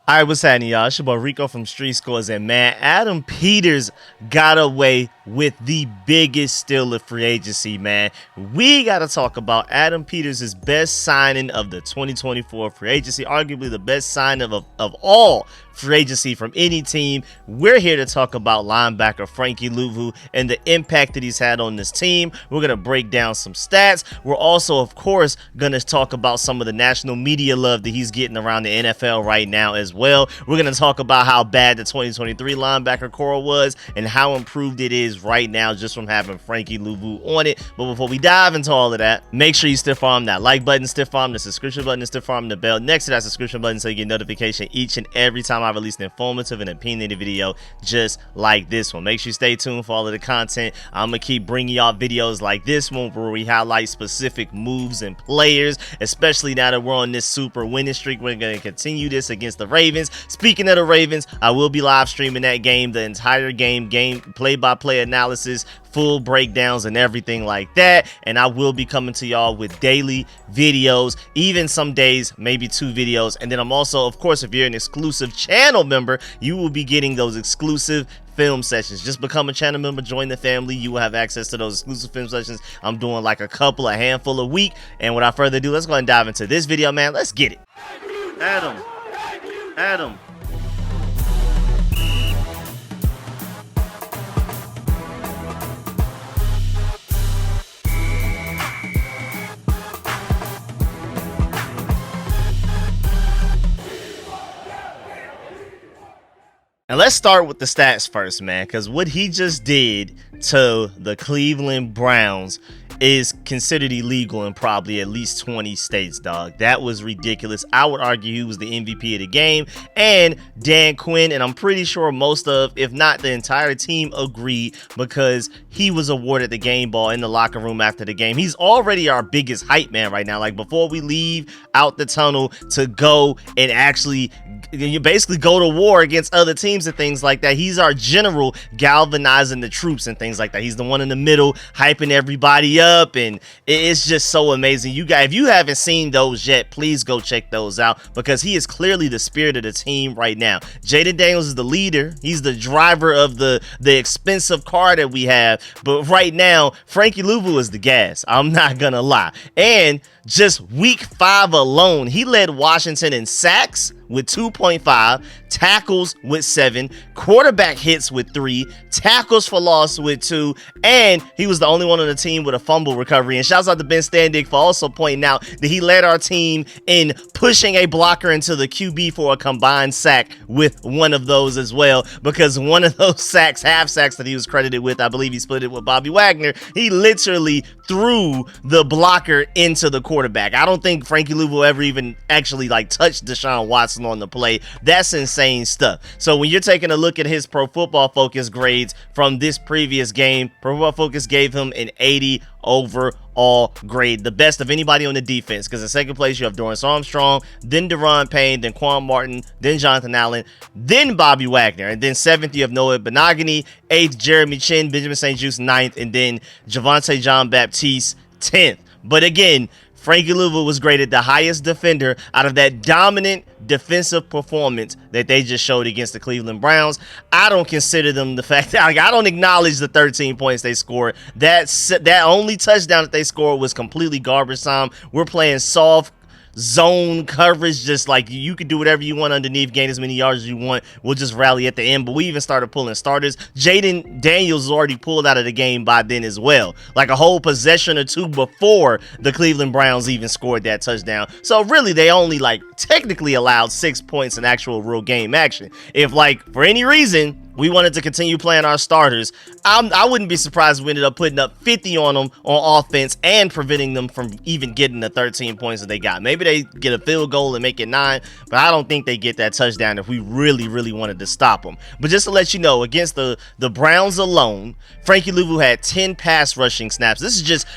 All right, what's happening, y'all? It's your boy Rico from StreetScores, and man, Adam Peters got away with the biggest steal of free agency, man. We got to talk about Adam Peters' best signing of the 2024 free agency, arguably the best signing of all free agency from any team. We're here to talk about linebacker Frankie Luvu and the impact that he's had on this team. We're going to break down some stats. We're also, of course, going to talk about some of the national media love that he's getting around the NFL right now as well. We're going to talk about how bad the 2023 linebacker core was and how improved it is right now just from having Frankie Luvu on it. But before we dive into all of that, make sure you stiff arm that like button, stiff arm the subscription button, and stiff arm the bell next to that subscription button so you get notification each and every time I release an informative and opinionated video just like this one. Make sure you stay tuned for all of the content. I'm going to keep bringing y'all videos like this one where we highlight specific moves and players, especially now that we're on this super winning streak. We're going to continue this against the Ravens. Speaking of the Ravens, I will be live streaming that game, the entire game play-by-play analysis, full breakdowns and everything like that, and I will be coming to y'all with daily videos, even some days maybe 2 videos. And then I'm also, of course, if you're an exclusive channel member, you will be getting those exclusive film sessions. Just become a channel member, join the family. You will have access to those exclusive film sessions. I'm doing like a handful a week. And without further ado, let's go ahead and dive into this video, man. Let's get it. Adam. And let's start with the stats first, man, because what he just did to the Cleveland Browns is considered illegal in probably at least 20 states, dog. That was ridiculous. I would argue he was the MVP of the game, and Dan Quinn, and I'm pretty sure most of, if not the entire team, agreed because he was awarded the game ball in the locker room after the game. He's already our biggest hype man right now. Like, before we leave out the tunnel to go and actually you basically go to war against other teams and things like that, he's our general galvanizing the troops and things like that. He's the one in the middle hyping everybody up, and it's just so amazing. You guys, if you haven't seen those yet, please go check those out because he is clearly the spirit of the team right now. Jaden Daniels is the leader. He's the driver of the expensive car that we have, but right now Frankie Luvu is the gas. I'm not gonna lie. And just week 5 alone, he led Washington in sacks with 2.5, tackles with 7, quarterback hits with 3, tackles for loss with 2, and he was the only one on the team with a fumble recovery. And shouts out to Ben Standig for also pointing out that he led our team in pushing a blocker into the QB for a combined sack with one of those as well, because one of those sacks, half sacks that he was credited with, I believe he split it with Bobby Wagner, he literally threw the blocker into the quarterback. I don't think Frankie Luvu ever even actually like touched Deshaun Watson on the play. That's insane stuff. So when you're taking a look at his Pro Football Focus grades from this previous game, Pro Football Focus gave him an 80 overall grade, the best of anybody on the defense, because in second place you have Dorrance Armstrong, then Deron Payne, then Quan Martin, then Jonathan Allen, then Bobby Wagner, and then 7th you have Noah Benogany, 8th Jeremy Chin, Benjamin St. Juste 9th, and then Javonte John Baptiste 10th. But again, Frankie Luvu was graded the highest defender out of that dominant defensive performance that they just showed against the Cleveland Browns. I don't consider them the fact that I don't acknowledge the 13 points they scored. That only touchdown that they scored was completely garbage time. We're playing soft zone coverage, just like you could do whatever you want underneath, gain as many yards as you want. We'll just rally at the end. But we even started pulling starters. Jaden Daniels was already pulled out of the game by then as well, like a whole possession or 2 before the Cleveland Browns even scored that touchdown. So really they only like technically allowed 6 points in actual real game action. If like for any reason we wanted to continue playing our starters, I wouldn't be surprised if we ended up putting up 50 on them on offense and preventing them from even getting the 13 points that they got. Maybe they get a field goal and make it 9, but I don't think they get that touchdown if we really wanted to stop them. But just to let you know, against the Browns alone, Frankie Luvu had 10 pass rushing snaps.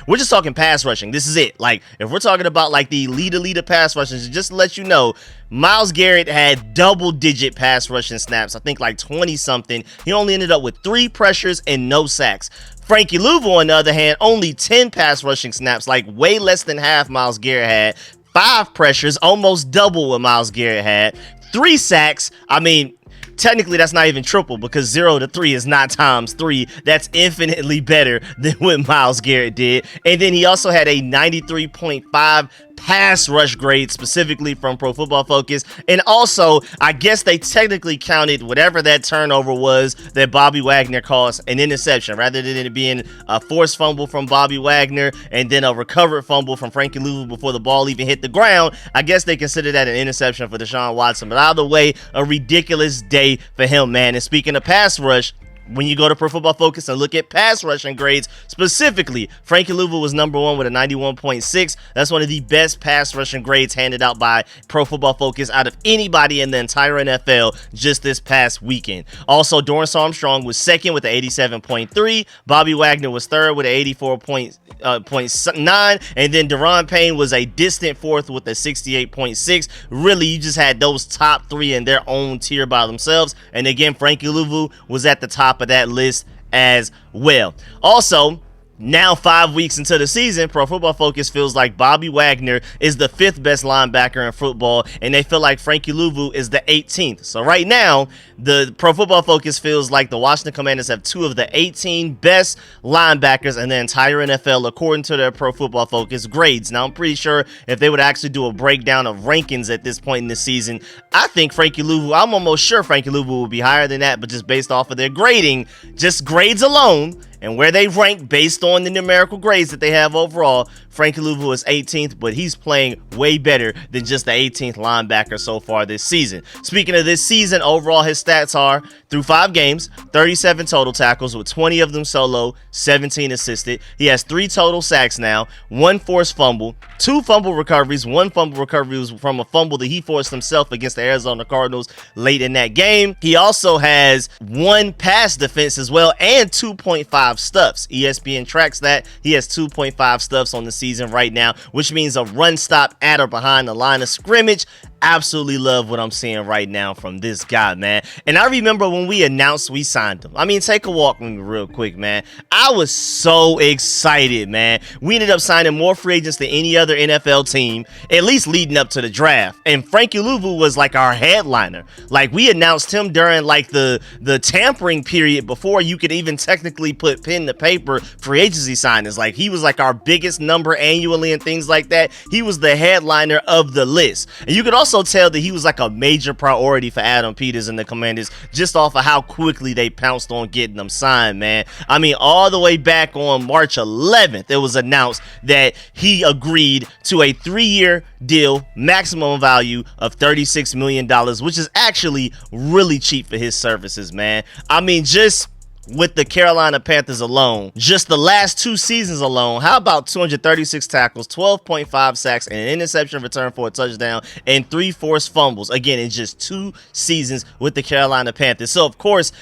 We're just talking pass rushing. This is it. Like, if we're talking about like the lead of pass rushing, just to let you know, Myles Garrett had double-digit pass rushing snaps, I think like 20-something. He only ended up with 3 pressures and no sacks. Frankie Luvu, on the other hand, only 10 pass rushing snaps, like way less than half Myles Garrett had. 5 pressures, almost double what Myles Garrett had. 3 sacks. I mean, technically that's not even triple because 0 to 3 is not times 3. That's infinitely better than what Myles Garrett did. And then he also had a 93.5 pass rush grade specifically from Pro Football Focus. And also, I guess they technically counted whatever that turnover was that Bobby Wagner caused an interception, rather than it being a forced fumble from Bobby Wagner and then a recovered fumble from Frankie Luvu before the ball even hit the ground. I guess they consider that an interception for Deshaun Watson. But either way, a ridiculous day for him, man. And speaking of pass rush, when you go to Pro Football Focus and look at pass rushing grades specifically, Frankie Luvu was number 1 with a 91.6. That's one of the best pass rushing grades handed out by Pro Football Focus out of anybody in the entire NFL just this past weekend. Also, Dorrance Armstrong was second with an 87.3. Bobby Wagner was third with an 84.9. And then Deron Payne was a distant fourth with a 68.6. Really, you just had those top 3 in their own tier by themselves. And again, Frankie Luvu was at the top of that list as well. Also, now 5 weeks into the season, Pro Football Focus feels like Bobby Wagner is the 5th best linebacker in football, and they feel like Frankie Luvu is the 18th. So right now, the Pro Football Focus feels like the Washington Commanders have 2 of the 18 best linebackers in the entire NFL according to their Pro Football Focus grades. Now, I'm pretty sure if they would actually do a breakdown of rankings at this point in the season, I think I'm almost sure Frankie Luvu will be higher than that, but just based off of their grading, just grades alone, and where they rank based on the numerical grades that they have overall, Frankie Luvu is 18th, but he's playing way better than just the 18th linebacker so far this season. Speaking of this season, overall his stats are, through 5 games, 37 total tackles with 20 of them solo, 17 assisted. He has 3 total sacks now, 1 forced fumble, 2 fumble recoveries. 1 fumble recovery was from a fumble that he forced himself against the Arizona Cardinals late in that game. He also has 1 pass defense as well and 2.5 stuffs. ESPN tracks that. He has 2.5 stuffs on the season right now, which means a run stop at or behind the line of scrimmage. Absolutely love what I'm seeing right now from this guy, man. And I remember when we announced we signed him. I mean, take a walk with me real quick, man. I was so excited, man. We ended up signing more free agents than any other NFL team, at least leading up to the draft. And Frankie Luvu was like our headliner. Like, we announced him during like the tampering period before you could even technically put pen to paper free agency signings. Like, he was like our biggest number annually and things like that. He was the headliner of the list. And you could also tell that he was like a major priority for Adam Peters and the Commanders just off of how quickly they pounced on getting them signed, man. I mean, all the way back on March 11th, it was announced that he agreed to a 3-year deal, maximum value of $36 million, which is actually really cheap for his services, man. I mean, just with the Carolina Panthers alone, just the last 2 seasons alone, how about 236 tackles, 12.5 sacks, and an interception return for a touchdown, and 3 forced fumbles, again, in just 2 seasons with the Carolina Panthers. So, of course,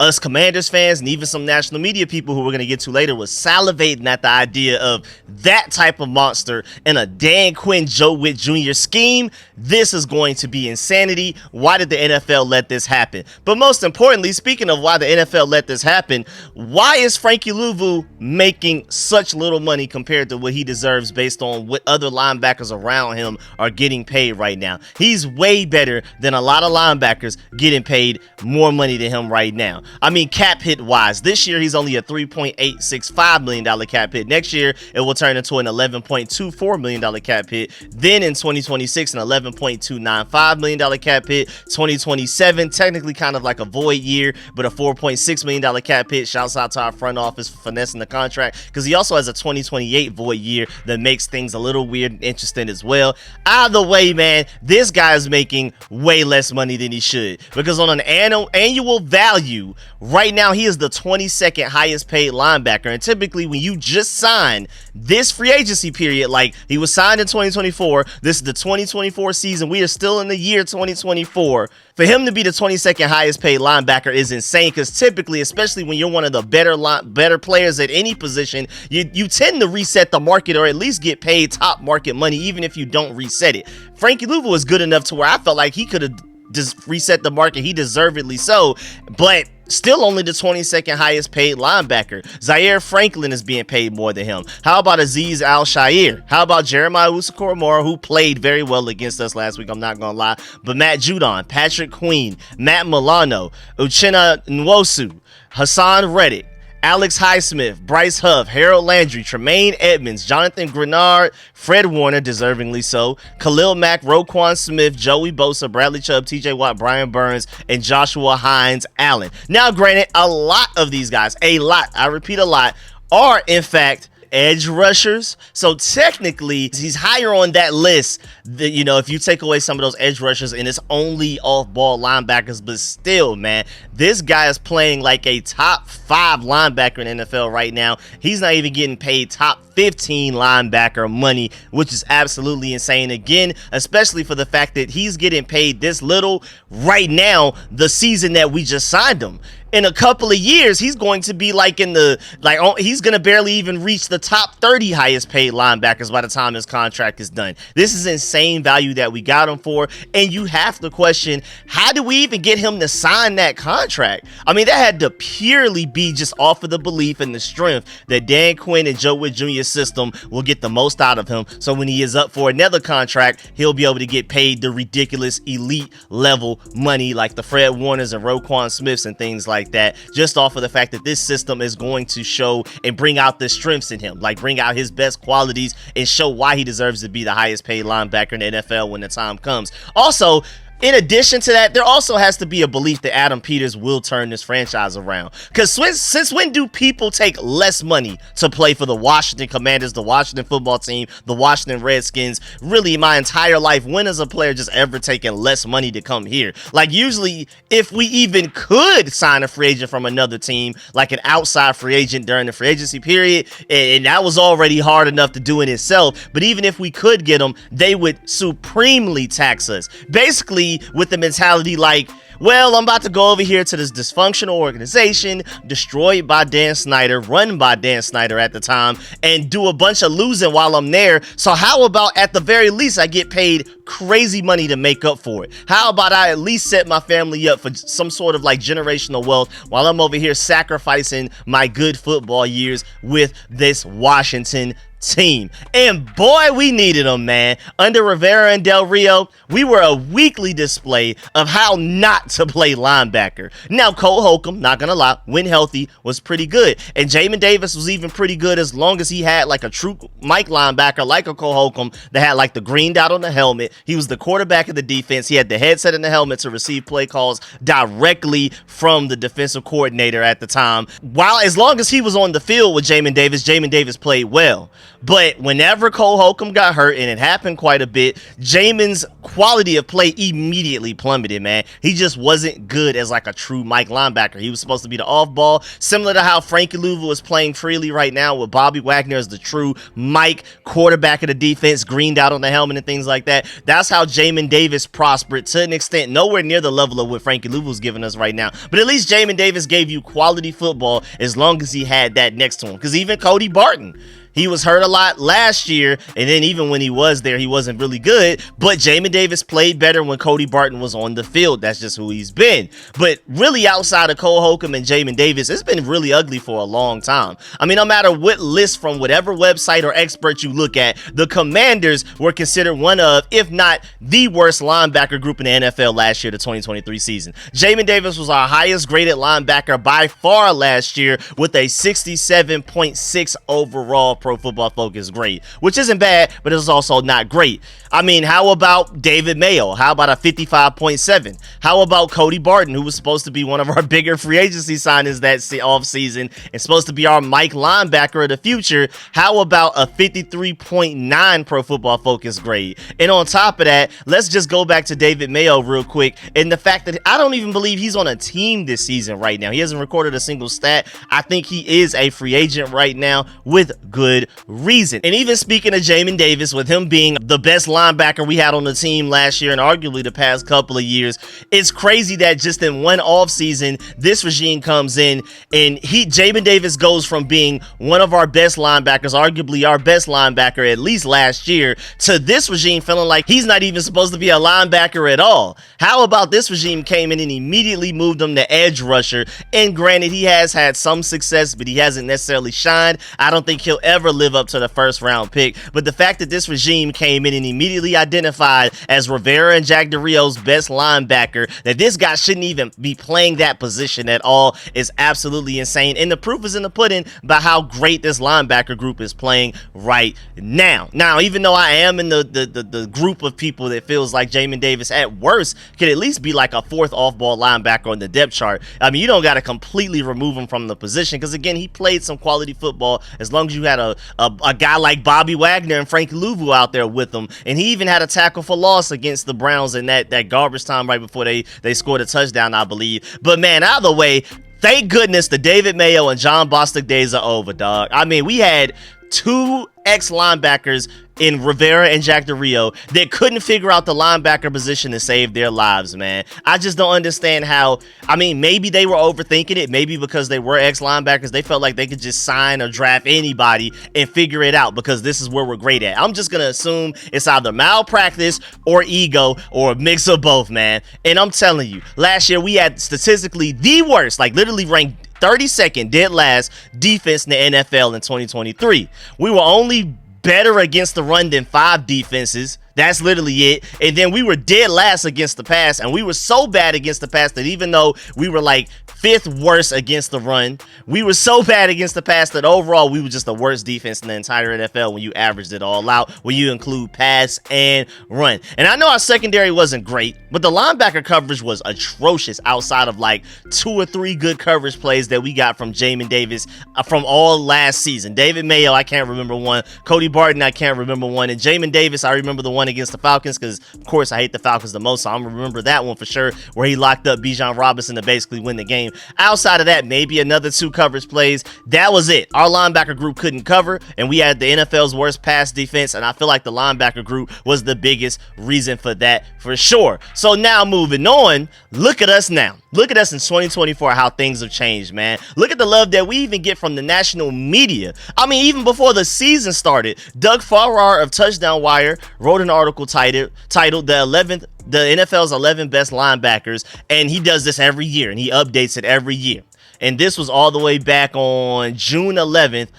us Commanders fans and even some national media people who we're going to get to later was salivating at the idea of that type of monster in a Dan Quinn, Joe Witt Jr. scheme. This is going to be insanity. Why did the NFL let this happen? But most importantly, speaking of why the NFL let this happen, why is Frankie Luvu making such little money compared to what he deserves based on what other linebackers around him are getting paid right now? He's way better than a lot of linebackers getting paid more money than him right now. I mean, cap hit wise, this year he's only a $3.865 million cap hit. Next year, it will turn into an $11.24 million cap hit. Then in 2026, an $11.295 million cap hit. 2027, technically kind of like a void year, but a $4.6 million cap hit. Shouts out to our front office for finessing the contract, because he also has a 2028 void year that makes things a little weird and interesting as well. Either way, man, this guy is making way less money than he should, because on an annual value, right now, he is the 22nd highest paid linebacker. And typically, when you just sign this free agency period, like he was signed in 2024, this is the 2024 season. We are still in the year 2024. For him to be the 22nd highest paid linebacker is insane, because typically, especially when you're one of the better players at any position, you tend to reset the market or at least get paid top market money, even if you don't reset it. Frankie Luvu was good enough to where I felt like he could have just reset the market. He deservedly so, but Still only the 22nd highest paid linebacker. Zaire Franklin is being paid more than him. How about Azeez Al-Shaair? How about Jeremiah Owusu-Koramoah, who played very well against us last week, I'm not going to lie. But Matt Judon, Patrick Queen, Matt Milano, Uchenna Nwosu, Hassan Reddick, Alex Highsmith, Bryce Huff, Harold Landry, Tremaine Edmonds, Jonathan Grenard, Fred Warner, deservingly so, Khalil Mack, Roquan Smith, Joey Bosa, Bradley Chubb, TJ Watt, Brian Burns, and Joshua Hines Allen. Now, granted, a lot of these guys, I repeat, a lot, are in fact edge rushers. So technically, he's higher on that list that, you know, if you take away some of those edge rushers and it's only off-ball linebackers. But still, man, this guy is playing like a top 5 linebacker in the NFL right now. He's not even getting paid top 15 linebacker money, which is absolutely insane. Again, especially for the fact that he's getting paid this little right now, the season that we just signed him. In a couple of years, he's going to be like he's going to barely even reach the top 30 highest paid linebackers by the time his contract is done. This is insane value that we got him for. And you have to question, how do we even get him to sign that contract? I mean, that had to purely be just off of the belief and the strength that Dan Quinn and Joe Witt Jr.'s system will get the most out of him. So when he is up for another contract, he'll be able to get paid the ridiculous elite level money like the Fred Warners and Roquan Smiths and things like that, just off of the fact that this system is going to show and bring out the strengths in him, like bring out his best qualities and show why he deserves to be the highest paid linebacker in the NFL when the time comes. Also, in addition to that, there also has to be a belief that Adam Peters will turn this franchise around. Because since when do people take less money to play for the Washington Commanders, the Washington football team, the Washington Redskins? Really, my entire life, when has a player just ever taken less money to come here? Like, usually, if we even could sign a free agent from another team, like an outside free agent during the free agency period, and that was already hard enough to do in itself, but even if we could get them, they would supremely tax us. Basically, with the mentality like, well, I'm about to go over here to this dysfunctional organization, destroyed by Dan Snyder, run by Dan Snyder at the time, and do a bunch of losing while I'm there. So how about at the very least I get paid crazy money to make up for it? How about I at least set my family up for some sort of like generational wealth while I'm over here sacrificing my good football years with this Washington team? And boy, we needed them, man. Under Rivera and Del Rio, we were a weekly display of how not to play linebacker. Now, Cole Holcomb, not gonna lie, when healthy, was pretty good. And Jamin Davis was even pretty good as long as he had like a true Mike linebacker like a Cole Holcomb that had like the green dot on the helmet. He was the quarterback of the defense. He had the headset and the helmet to receive play calls directly from the defensive coordinator at the time. While as long as he was on the field with Jamin Davis played well. But whenever Cole Holcomb got hurt, and it happened quite a bit, Jamin's quality of play immediately plummeted, man. He just wasn't good as like a true Mike linebacker. He was supposed to be the off ball, similar to how Frankie Luvu is playing freely right now with Bobby Wagner as the true Mike quarterback of the defense, greened out on the helmet and things like that. That's how Jamin Davis prospered to an extent, nowhere near the level of what Frankie Luvu's giving us right now. But at least Jamin Davis gave you quality football as long as he had that next to him. Because even Cody Barton, he was hurt a lot last year, and then even when he was there, he wasn't really good. But Jamin Davis played better when Cody Barton was on the field. That's just who he's been. But really, outside of Cole Holcomb and Jamin Davis, it's been really ugly for a long time. I mean, no matter what list from whatever website or expert you look at, the Commanders were considered one of, if not the worst linebacker group in the NFL last year, the 2023 season. Jamin Davis was our highest graded linebacker by far last year with a 67.6 overall Pro Football Focus grade, which isn't bad, but it's also not great. I mean, how about David Mayo? How about a 55.7? How about Cody Barton, who was supposed to be one of our bigger free agency signings that offseason and supposed to be our Mike linebacker of the future? How about a 53.9 Pro Football Focus grade? And on top of that, let's just go back to David Mayo real quick, and the fact that I don't even believe he's on a team this season right now. He hasn't recorded a single stat. I think he is a free agent right now with good good reason. And even speaking of Jamin Davis, with him being the best linebacker we had on the team last year and arguably the past couple of years, it's crazy that just in one offseason, this regime comes in and Jamin Davis goes from being one of our best linebackers, arguably our best linebacker at least last year, to this regime feeling like he's not even supposed to be a linebacker at all. How about this regime came in and immediately moved him to edge rusher? And granted, he has had some success, but he hasn't necessarily shined. I don't think he'll ever live up to the first round pick. But the fact that this regime came in and immediately identified as Rivera and Jack Del Rio's best linebacker, that this guy shouldn't even be playing that position at all, is absolutely insane. And the proof is in the pudding by how great this linebacker group is playing right now. Now, even though I am in the group of people that feels like Jamin Davis at worst could at least be like a fourth off-ball linebacker on the depth chart, I mean, you don't got to completely remove him from the position, because again, he played some quality football as long as you had a guy like Bobby Wagner and Frankie Luvu out there with him. And he even had a tackle for loss against the Browns in that garbage time right before they scored a touchdown, I believe. But man, out of the way, thank goodness the David Mayo and John Bostic days are over, dog. I mean, we had two ex-linebackers in Rivera and Jack Del Rio that couldn't figure out the linebacker position to save their lives, man. I just don't understand how. I mean, maybe they were overthinking it. Maybe because they were ex-linebackers, they felt like they could just sign or draft anybody and figure it out because this is where we're great at. I'm just going to assume it's either malpractice or ego or a mix of both, man. And I'm telling you, last year we had statistically the worst, like literally ranked 32nd, dead last defense in the NFL in 2023. We were only better against the run than 5 defenses. That's literally it. And then we were dead last against the pass, and we were so bad against the pass that even though we were like 5th worst against the run, we were so bad against the pass that overall we were just the worst defense in the entire NFL when you averaged it all out, when you include pass and run. And I know our secondary wasn't great, but the linebacker coverage was atrocious outside of like 2 or 3 good coverage plays that we got from Jamin Davis from all last season. David Mayo, I can't remember one. Cody Barton, I can't remember one. And Jamin Davis, I remember the one against the Falcons, because of course I hate the Falcons the most, so I'm gonna remember that one for sure, where he locked up Bijan Robinson to basically win the game. Outside of that, maybe another 2 coverage plays. That was it. Our linebacker group couldn't cover, and we had the NFL's worst pass defense, and I feel like the linebacker group was the biggest reason for that for sure. So now moving on, look at us now. Look at us in 2024, how things have changed, man. Look at the love that we even get from the national media. I mean, even before the season started, Doug Farrar of Touchdown Wire wrote an article titled the NFL's 11 best linebackers, and he does this every year, and he updates it every year. And this was all the way back on June 11th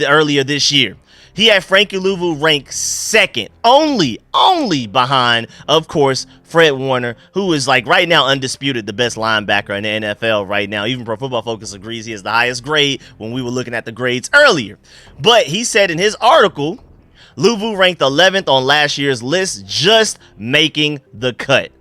earlier this year. He had Frankie Luvu ranked 2nd, only behind, of course, Fred Warner, who is like right now undisputed the best linebacker in the NFL right now. Even Pro Football Focus agrees he has the highest grade when we were looking at the grades earlier. But he said in his article, Luvu ranked 11th on last year's list, just making the cut.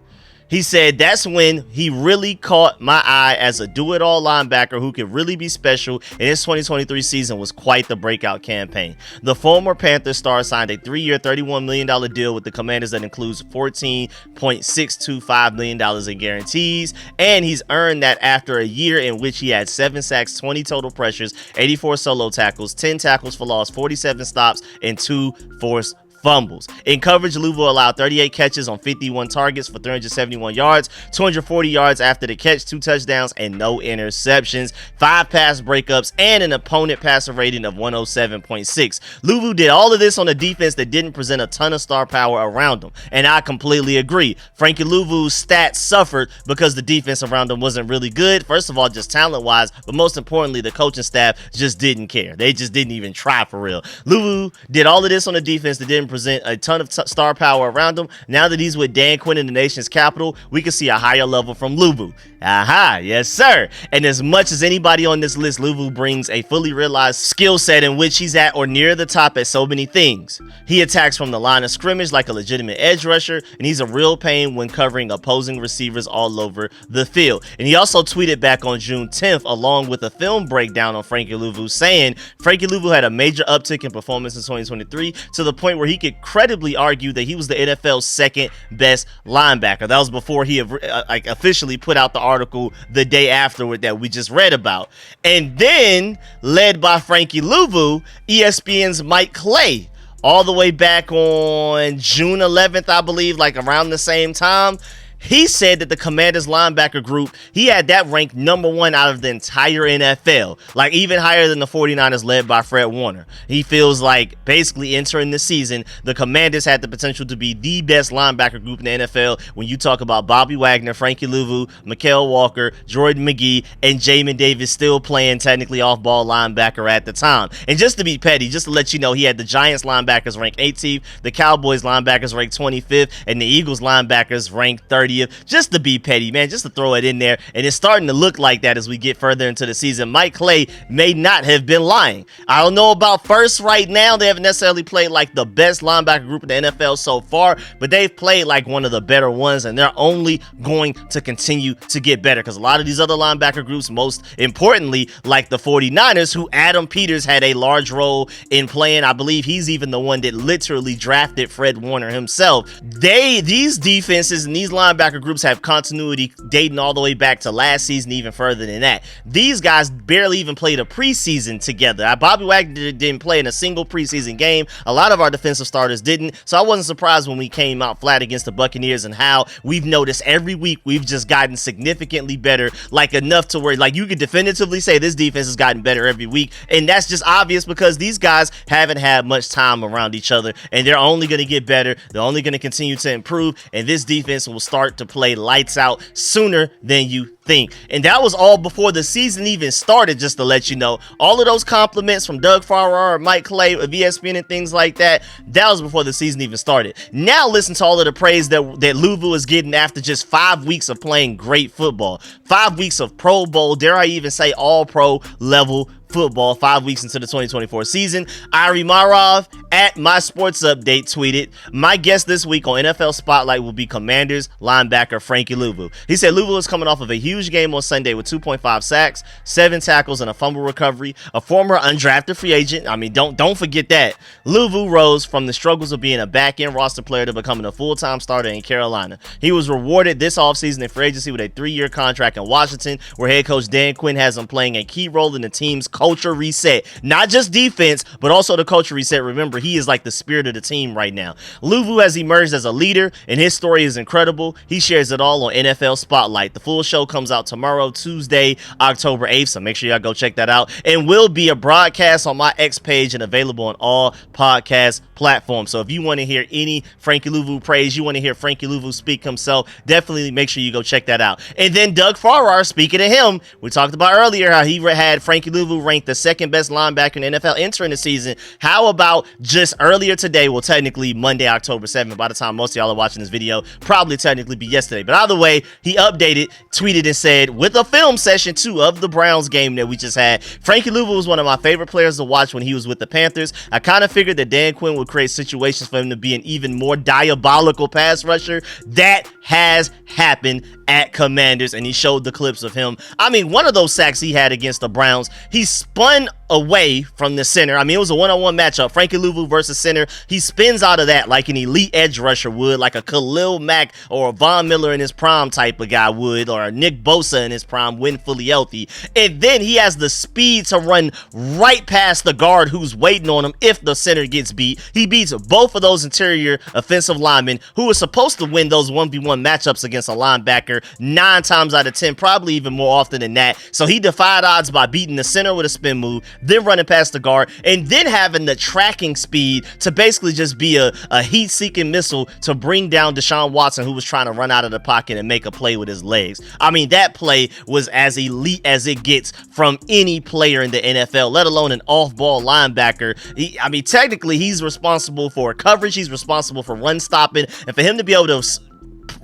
He said that's when he really caught my eye as a do-it-all linebacker who could really be special, and his 2023 season was quite the breakout campaign. The former Panthers star signed a 3-year, $31 million deal with the Commanders that includes $14.625 million in guarantees, and he's earned that after a year in which he had 7 sacks, 20 total pressures, 84 solo tackles, 10 tackles for loss, 47 stops, and 2 forced fumbles. In coverage, Luvu allowed 38 catches on 51 targets for 371 yards, 240 yards after the catch, 2 touchdowns, and no interceptions, 5 pass breakups, and an opponent passer rating of 107.6. Luvu did all of this on a defense that didn't present a ton of star power around him, and I completely agree. Frankie Luvu's stats suffered because the defense around him wasn't really good, first of all, just talent-wise, but most importantly, the coaching staff just didn't care. They just didn't even try for real. Luvu did all of this on a defense that didn't present a ton of star power around him. Now that he's with Dan Quinn in the nation's capital, we can see a higher level from Luvu. Aha, yes sir. And as much as anybody on this list, Luvu brings a fully realized skill set in which he's at or near the top at so many things. He attacks from the line of scrimmage like a legitimate edge rusher, and he's a real pain when covering opposing receivers all over the field. And he also tweeted back on June 10th along with a film breakdown on Frankie Luvu, saying Frankie Luvu had a major uptick in performance in 2023 to the point where he we could credibly argue that he was the NFL's second best linebacker. That was before he officially put out the article the day afterward that we just read about. And then, led by Frankie Luvu, ESPN's Mike Clay, all the way back on June 11th, I believe, like around the same time, he said that the Commanders linebacker group, he had that ranked number one out of the entire NFL, like even higher than the 49ers led by Fred Warner. He feels like basically entering the season, the Commanders had the potential to be the best linebacker group in the NFL when you talk about Bobby Wagner, Frankie Luvu, Mykal Walker, Jordan McGee, and Jamin Davis still playing technically off-ball linebacker at the time. And just to be petty, just to let you know, he had the Giants linebackers ranked 18th, the Cowboys linebackers ranked 25th, and the Eagles linebackers ranked 30th. Just to be petty, man, just to throw it in there. And it's starting to look like that as we get further into the season. Mike Clay may not have been lying. I don't know about first right now. They haven't necessarily played like the best linebacker group in the NFL so far, but they've played like one of the better ones, and they're only going to continue to get better because a lot of these other linebacker groups, most importantly, like the 49ers, who Adam Peters had a large role in playing. I believe he's even the one that literally drafted Fred Warner himself. These defenses and these linebacker groups have continuity dating all the way back to last season, even further than that. These guys barely even played a preseason together. Bobby Wagner didn't play in a single preseason game. A lot of our defensive starters didn't, so I wasn't surprised when we came out flat against the Buccaneers, and how we've noticed every week we've just gotten significantly better, like enough to where like you could definitively say this defense has gotten better every week. And that's just obvious because these guys haven't had much time around each other, and they're only going to get better. They're only going to continue to improve, and this defense will start to play lights out sooner than you think. And that was all before the season even started, just to let you know. All of those compliments from Doug Farrar, Mike Clay of ESPN and things like that, that was before the season even started. Now listen to all of the praise that Luvu is getting after just 5 weeks of playing great football. 5 weeks of Pro Bowl, dare I even say all pro level football, 5 weeks into the 2024 season. Ari Marov at My Sports Update tweeted, "My guest this week on NFL Spotlight will be Commanders linebacker Frankie Luvu." He said Luvu is coming off of a huge game on Sunday with 2.5 sacks, 7 tackles, and a fumble recovery. A former undrafted free agent. I mean, don't forget that. Luvu rose from the struggles of being a back-end roster player to becoming a full-time starter in Carolina. He was rewarded this offseason in free agency with a 3-year contract in Washington, where head coach Dan Quinn has him playing a key role in the team's culture reset. Not just defense, but also the culture reset. Remember, he is like the spirit of the team right now. Luvu has emerged as a leader, and his story is incredible. He shares it all on NFL Spotlight. The full show comes out tomorrow, Tuesday, October 8th, so make sure y'all go check that out. And will be a broadcast on my X page and available on all podcast platforms. So if you want to hear any Frankie Luvu praise, you want to hear Frankie Luvu speak himself, definitely make sure you go check that out. And then Doug Farrar, speaking of him, we talked about earlier how he had Frankie Luvu ranked the second best linebacker in the NFL entering the season. How about just earlier today, well, technically Monday, October 7th, by the time most of y'all are watching this video, probably technically be yesterday. But either way, he updated, tweeted, and said, with a film session too of the Browns game that we just had, Frankie Luvu was one of my favorite players to watch when he was with the Panthers. I kind of figured that Dan Quinn would create situations for him to be an even more diabolical pass rusher. That has happened at Commanders, and he showed the clips of him. I mean, one of those sacks he had against the Browns, he spun away from the center. I mean, it was a one-on-one matchup, Frankie Luvu versus center. He spins out of that like an elite edge rusher would, like a Khalil Mack or a Von Miller in his prime type of guy would, or a Nick Bosa in his prime when fully healthy. And then he has the speed to run right past the guard who's waiting on him if the center gets beat. He beats both of those interior offensive linemen who are supposed to win those 1v1 matchups against a linebacker 9 times out of 10, probably even more often than that. So he defied odds by beating the center with a spin move, then running past the guard, and then having the tracking speed to basically just be a heat-seeking missile to bring down Deshaun Watson, who was trying to run out of the pocket and make a play with his legs. I mean, that play was as elite as it gets from any player in the NFL, let alone an off-ball linebacker. I mean, technically, he's responsible for coverage, he's responsible for run stopping, and for him to be able to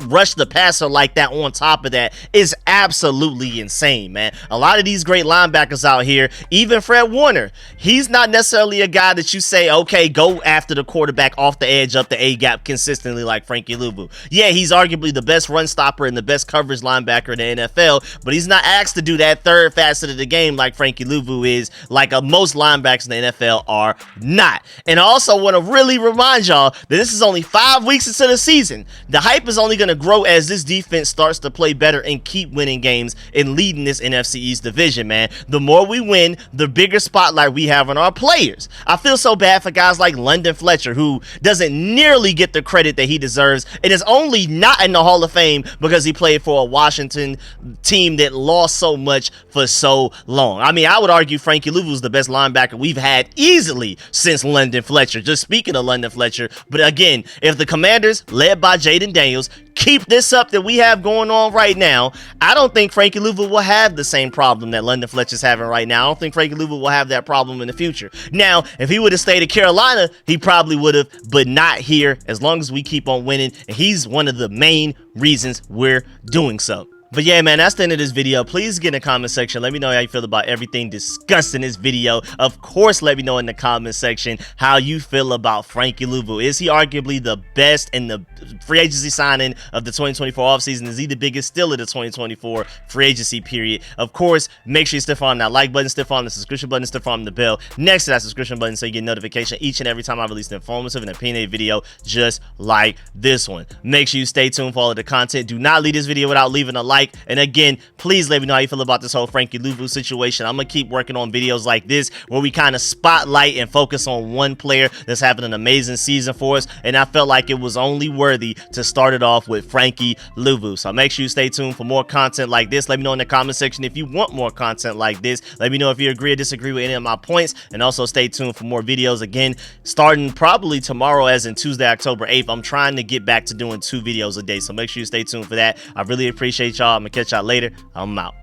rush the passer like that on top of that is absolutely insane, man. A lot of these great linebackers out here, even Fred Warner, he's not necessarily a guy that you say, okay, go after the quarterback off the edge up the A-gap consistently like Frankie Luvu. Yeah, he's arguably the best run stopper and the best coverage linebacker in the NFL, but he's not asked to do that third facet of the game like Frankie Luvu is, like most linebackers in the NFL are not. And I also want to really remind y'all that this is only 5 weeks into the season. The hype is only going to grow as this defense starts to play better and keep winning games and leading this NFC East division, man. The more we win, the bigger spotlight we have on our players. I feel so bad for guys like London Fletcher, who doesn't nearly get the credit that he deserves and is only not in the Hall of Fame because he played for a Washington team that lost so much for so long. I mean, I would argue Frankie Luvu is the best linebacker we've had easily since London Fletcher. Just speaking of London Fletcher, but again, if the Commanders, led by Jaden Daniels, keep this up that we have going on right now, I don't think Frankie Luvu will have the same problem that London Fletcher's having right now. I don't think Frankie Luvu will have that problem in the future. Now, if he would have stayed at Carolina, he probably would have, but not here, as long as we keep on winning, and he's one of the main reasons we're doing so. But yeah, man, that's the end of this video. Please get in the comment section. Let me know how you feel about everything discussed in this video. Of course, let me know in the comment section how you feel about Frankie Luvu. Is he arguably the best in the free agency signing of the 2024 offseason? Is he the biggest steal of the 2024 free agency period? Of course, make sure you stiff on that like button, stiff on the subscription button, stiff on the bell next to that subscription button so you get notification each and every time I release an informative and opinionated video just like this one. Make sure you stay tuned for all of the content. Do not leave this video without leaving a like. And again, please let me know how you feel about this whole Frankie Luvu situation. I'm going to keep working on videos like this where we kind of spotlight and focus on one player that's having an amazing season for us. And I felt like it was only worthy to start it off with Frankie Luvu. So make sure you stay tuned for more content like this. Let me know in the comment section if you want more content like this. Let me know if you agree or disagree with any of my points. And also stay tuned for more videos. Again, starting probably tomorrow, as in Tuesday, October 8th. I'm trying to get back to doing 2 videos a day. So make sure you stay tuned for that. I really appreciate y'all. I'm going to catch y'all later. I'm out.